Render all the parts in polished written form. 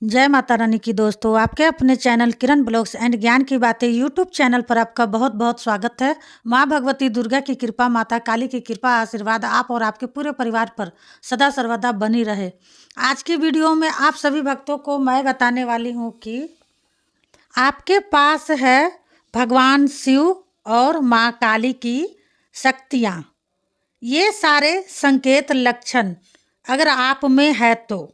जय माता रानी की दोस्तों, आपके अपने चैनल किरण ब्लॉग्स एंड ज्ञान की बातें यूट्यूब चैनल पर आपका बहुत बहुत स्वागत है। माँ भगवती दुर्गा की कृपा, माता काली की कृपा, आशीर्वाद आप और आपके पूरे परिवार पर सदा सर्वदा बनी रहे। आज की वीडियो में आप सभी भक्तों को मैं बताने वाली हूँ कि आपके पास है भगवान शिव और माँ काली की शक्तियाँ। ये सारे संकेत लक्षण अगर आप में है तो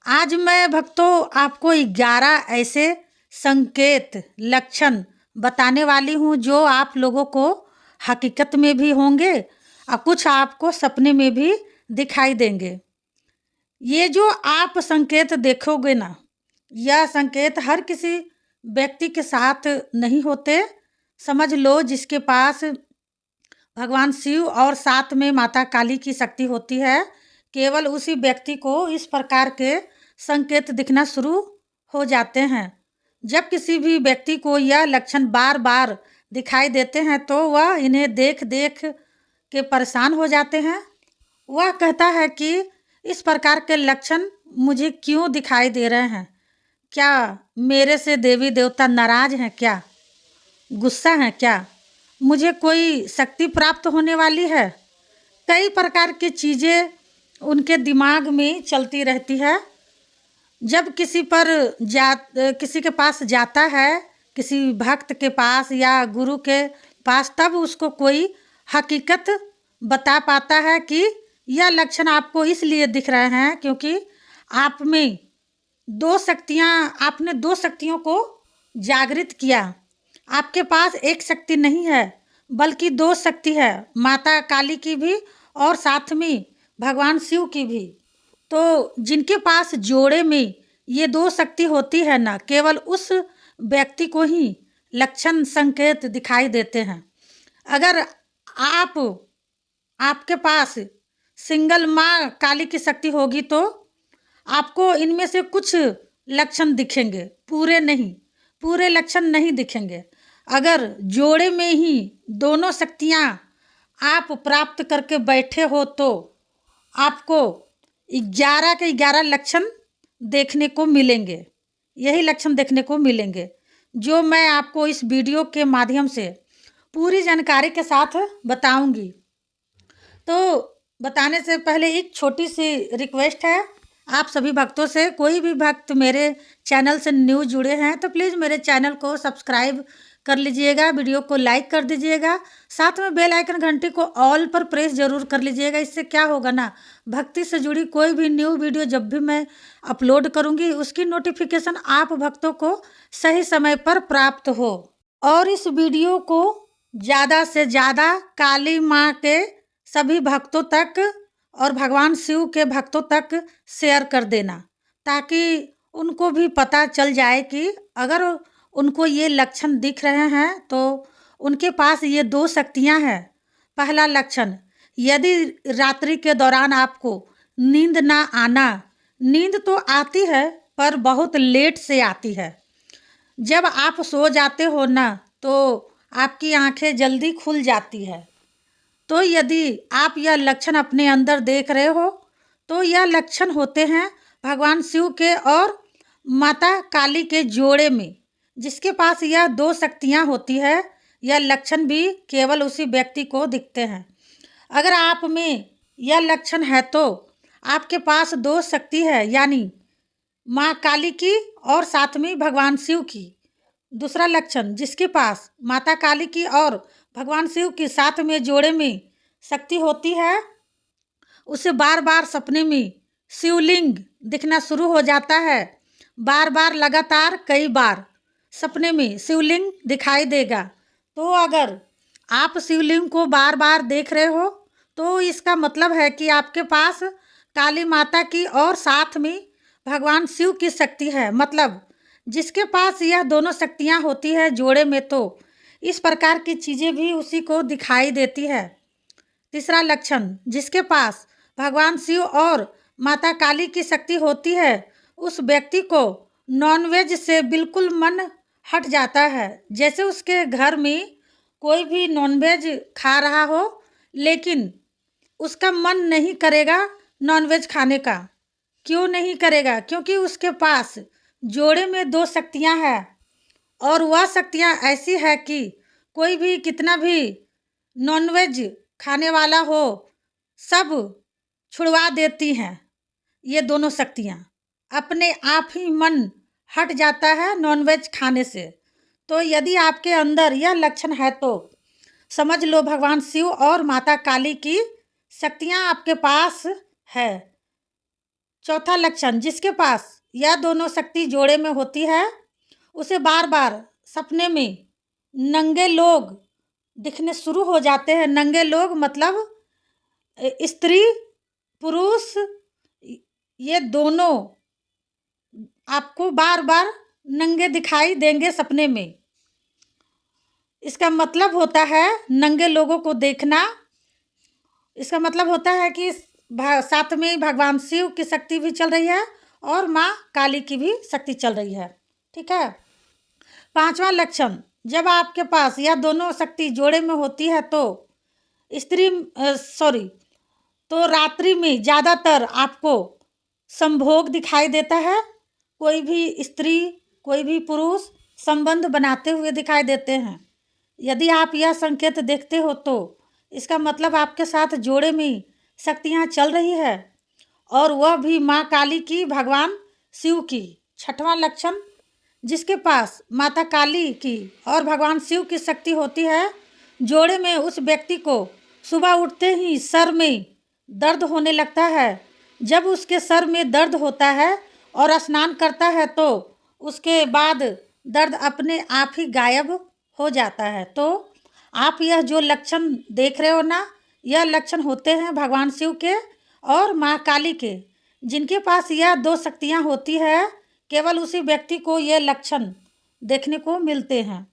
आज मैं भक्तों आपको 11 ऐसे संकेत लक्षण बताने वाली हूँ जो आप लोगों को हकीकत में भी होंगे और कुछ आपको सपने में भी दिखाई देंगे। ये जो आप संकेत देखोगे ना, यह संकेत हर किसी व्यक्ति के साथ नहीं होते। समझ लो जिसके पास भगवान शिव और साथ में माता काली की शक्ति होती है, केवल उसी व्यक्ति को इस प्रकार के संकेत दिखना शुरू हो जाते हैं। जब किसी भी व्यक्ति को यह लक्षण बार बार दिखाई देते हैं तो वह इन्हें देख देख के परेशान हो जाते हैं। वह कहता है कि इस प्रकार के लक्षण मुझे क्यों दिखाई दे रहे हैं? क्या मेरे से देवी देवता नाराज हैं? क्या गुस्सा हैं? क्या मुझे कोई शक्ति प्राप्त होने वाली है? कई प्रकार की चीज़ें उनके दिमाग में चलती रहती है। जब किसी के पास जाता है, किसी भक्त के पास या गुरु के पास, तब उसको कोई हकीकत बता पाता है कि यह लक्षण आपको इसलिए दिख रहे हैं क्योंकि आपने दो शक्तियों को जागृत किया। आपके पास एक शक्ति नहीं है बल्कि दो शक्ति है, माता काली की भी और साथ में भगवान शिव की भी। तो जिनके पास जोड़े में ये दो शक्ति होती है ना, केवल उस व्यक्ति को ही लक्षण संकेत दिखाई देते हैं। अगर आपके पास सिंगल माँ काली की शक्ति होगी तो आपको इनमें से कुछ लक्षण दिखेंगे, पूरे लक्षण नहीं दिखेंगे। अगर जोड़े में ही दोनों शक्तियाँ आप प्राप्त करके बैठे हो तो आपको 11 के 11 लक्षण देखने को मिलेंगे। यही लक्षण देखने को मिलेंगे जो मैं आपको इस वीडियो के माध्यम से पूरी जानकारी के साथ बताऊंगी। तो बताने से पहले एक छोटी सी रिक्वेस्ट है आप सभी भक्तों से। कोई भी भक्त मेरे चैनल से न्यू जुड़े हैं तो प्लीज़ मेरे चैनल को सब्सक्राइब कर लीजिएगा, वीडियो को लाइक कर दीजिएगा, साथ में बेल आइकन घंटी को ऑल पर प्रेस जरूर कर लीजिएगा। इससे क्या होगा ना, भक्ति से जुड़ी कोई भी न्यू वीडियो जब भी मैं अपलोड करूंगी उसकी नोटिफिकेशन आप भक्तों को सही समय पर प्राप्त हो। और इस वीडियो को ज़्यादा से ज़्यादा काली माँ के सभी भक्तों तक और भगवान शिव के भक्तों तक शेयर कर देना, ताकि उनको भी पता चल जाए कि अगर उनको ये लक्षण दिख रहे हैं तो उनके पास ये दो शक्तियां हैं। पहला लक्षण, यदि रात्रि के दौरान आपको नींद ना आना, नींद तो आती है पर बहुत लेट से आती है। जब आप सो जाते हो ना तो आपकी आंखें जल्दी खुल जाती है। तो यदि आप यह लक्षण अपने अंदर देख रहे हो तो यह लक्षण होते हैं भगवान शिव के और माता काली के जोड़े में। जिसके पास यह दो शक्तियाँ होती है, यह लक्षण भी केवल उसी व्यक्ति को दिखते हैं। अगर आप में यह लक्षण है तो आपके पास दो शक्ति है, यानी माँ काली की और साथ में भगवान शिव की। दूसरा लक्षण, जिसके पास माता काली की और भगवान शिव की साथ में जोड़े में शक्ति होती है, उसे बार बार सपने में शिवलिंग दिखना शुरू हो जाता है। बार बार लगातार कई बार सपने में शिवलिंग दिखाई देगा। तो अगर आप शिवलिंग को बार बार देख रहे हो तो इसका मतलब है कि आपके पास काली माता की और साथ में भगवान शिव की शक्ति है। मतलब जिसके पास यह दोनों शक्तियाँ होती है जोड़े में, तो इस प्रकार की चीज़ें भी उसी को दिखाई देती है। तीसरा लक्षण, जिसके पास भगवान शिव और माता काली की शक्ति होती है, उस व्यक्ति को नॉनवेज से बिल्कुल मन हट जाता है। जैसे उसके घर में कोई भी नॉनवेज खा रहा हो लेकिन उसका मन नहीं करेगा नॉनवेज खाने का। क्यों नहीं करेगा? क्योंकि उसके पास जोड़े में दो शक्तियां हैं और वह शक्तियां ऐसी है कि कोई भी कितना भी नॉनवेज खाने वाला हो सब छुड़वा देती हैं। ये दोनों शक्तियां अपने आप ही मन हट जाता है नॉनवेज खाने से। तो यदि आपके अंदर यह लक्षण है तो समझ लो भगवान शिव और माता काली की शक्तियां आपके पास है। चौथा लक्षण, जिसके पास यह दोनों शक्ति जोड़े में होती है उसे बार बार सपने में नंगे लोग दिखने शुरू हो जाते हैं। नंगे लोग मतलब स्त्री पुरुष, ये दोनों आपको बार बार नंगे दिखाई देंगे सपने में। इसका मतलब होता है नंगे लोगों को देखना। इसका मतलब होता है कि साथ में भगवान शिव की शक्ति भी चल रही है और माँ काली की भी शक्ति चल रही है। ठीक है। पांचवा लक्षण, जब आपके पास यह दोनों शक्ति जोड़े में होती है तो तो रात्रि में ज़्यादातर आपको संभोग दिखाई देता है। कोई भी स्त्री कोई भी पुरुष संबंध बनाते हुए दिखाई देते हैं। यदि आप यह संकेत देखते हो तो इसका मतलब आपके साथ जोड़े में शक्तियाँ चल रही है और वह भी माँ काली की, भगवान शिव की। छठवां लक्षण, जिसके पास माता काली की और भगवान शिव की शक्ति होती है जोड़े में, उस व्यक्ति को सुबह उठते ही सर में दर्द होने लगता है। जब उसके सर में दर्द होता है और स्नान करता है तो उसके बाद दर्द अपने आप ही गायब हो जाता है। तो आप यह जो लक्षण देख रहे हो ना, यह लक्षण होते हैं भगवान शिव के और माँ काली के। जिनके पास यह दो शक्तियाँ होती है केवल उसी व्यक्ति को यह लक्षण देखने को मिलते हैं।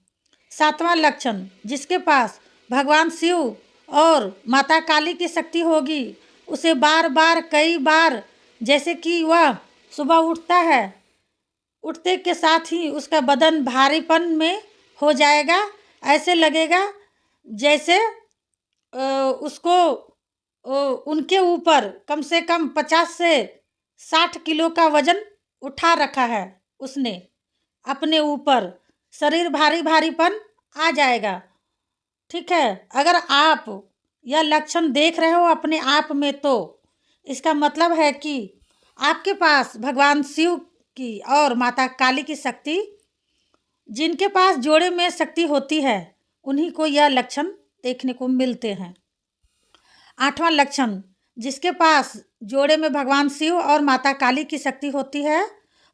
सातवां लक्षण, जिसके पास भगवान शिव और माता काली की शक्ति होगी उसे बार बार कई बार, जैसे कि वह सुबह उठता है, उठते के साथ ही उसका बदन भारीपन में हो जाएगा। ऐसे लगेगा जैसे उसको उनके ऊपर कम से कम 50 से 60 किलो का वजन उठा रखा है उसने अपने ऊपर, शरीर भारी भारीपन आ जाएगा। ठीक है। अगर आप यह लक्षण देख रहे हो अपने आप में तो इसका मतलब है कि आपके पास भगवान शिव की और माता काली की शक्ति, जिनके पास जोड़े में शक्ति होती है उन्हीं को यह लक्षण देखने को मिलते हैं। आठवां लक्षण, जिसके पास जोड़े में भगवान शिव और माता काली की शक्ति होती है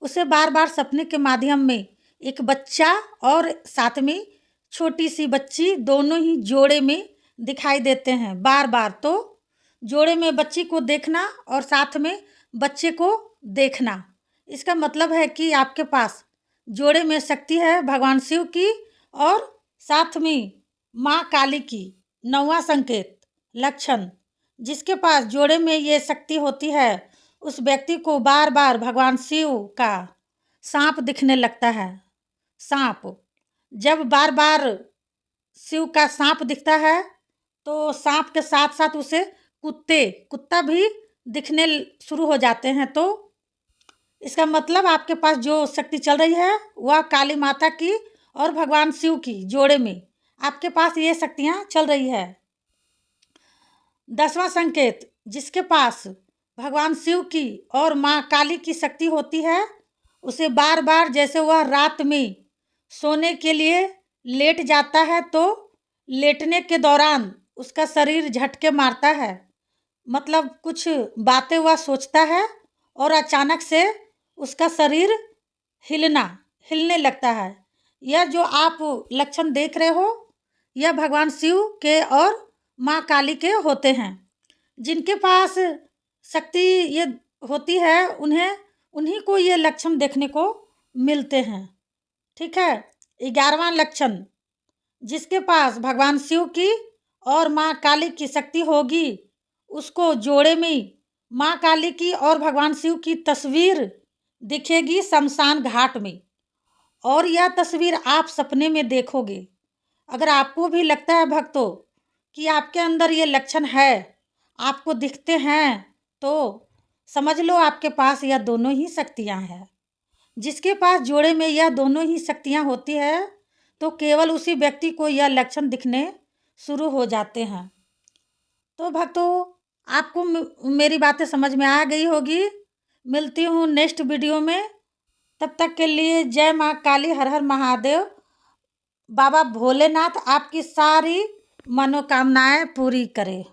उसे बार बार सपने के माध्यम में एक बच्चा और साथ में छोटी सी बच्ची दोनों ही जोड़े में दिखाई देते हैं बार बार। तो जोड़े में बच्ची को देखना और साथ में बच्चे को देखना, इसका मतलब है कि आपके पास जोड़े में शक्ति है भगवान शिव की और साथ में माँ काली की। नौवां संकेत लक्षण, जिसके पास जोड़े में ये शक्ति होती है उस व्यक्ति को बार बार भगवान शिव का सांप दिखने लगता है। सांप, जब बार बार शिव का सांप दिखता है तो सांप के साथ साथ उसे कुत्ता भी दिखने शुरू हो जाते हैं। तो इसका मतलब आपके पास जो शक्ति चल रही है वह काली माता की और भगवान शिव की जोड़े में आपके पास ये शक्तियाँ चल रही है। 10वां संकेत, जिसके पास भगवान शिव की और माँ काली की शक्ति होती है उसे बार बार, जैसे वह रात में सोने के लिए लेट जाता है तो लेटने के दौरान उसका शरीर झटके मारता है, मतलब कुछ बातें वह सोचता है और अचानक से उसका शरीर हिलने लगता है। यह जो आप लक्षण देख रहे हो यह भगवान शिव के और माँ काली के होते हैं। जिनके पास शक्ति ये होती है उन्हीं को ये लक्षण देखने को मिलते हैं। ठीक है। 11वां लक्षण, जिसके पास भगवान शिव की और माँ काली की शक्ति होगी उसको जोड़े में माँ काली की और भगवान शिव की तस्वीर दिखेगी शमशान घाट में, और यह तस्वीर आप सपने में देखोगे। अगर आपको भी लगता है भक्तों कि आपके अंदर ये लक्षण है, आपको दिखते हैं, तो समझ लो आपके पास यह दोनों ही शक्तियाँ हैं। जिसके पास जोड़े में यह दोनों ही शक्तियाँ होती है तो केवल उसी व्यक्ति को यह लक्षण दिखने शुरू हो जाते हैं। तो भक्तों, आपको मेरी बातें समझ में आ गई होगी। मिलती हूँ नेक्स्ट वीडियो में। तब तक के लिए जय माँ काली, हर हर महादेव। बाबा भोलेनाथ आपकी सारी मनोकामनाएं पूरी करे।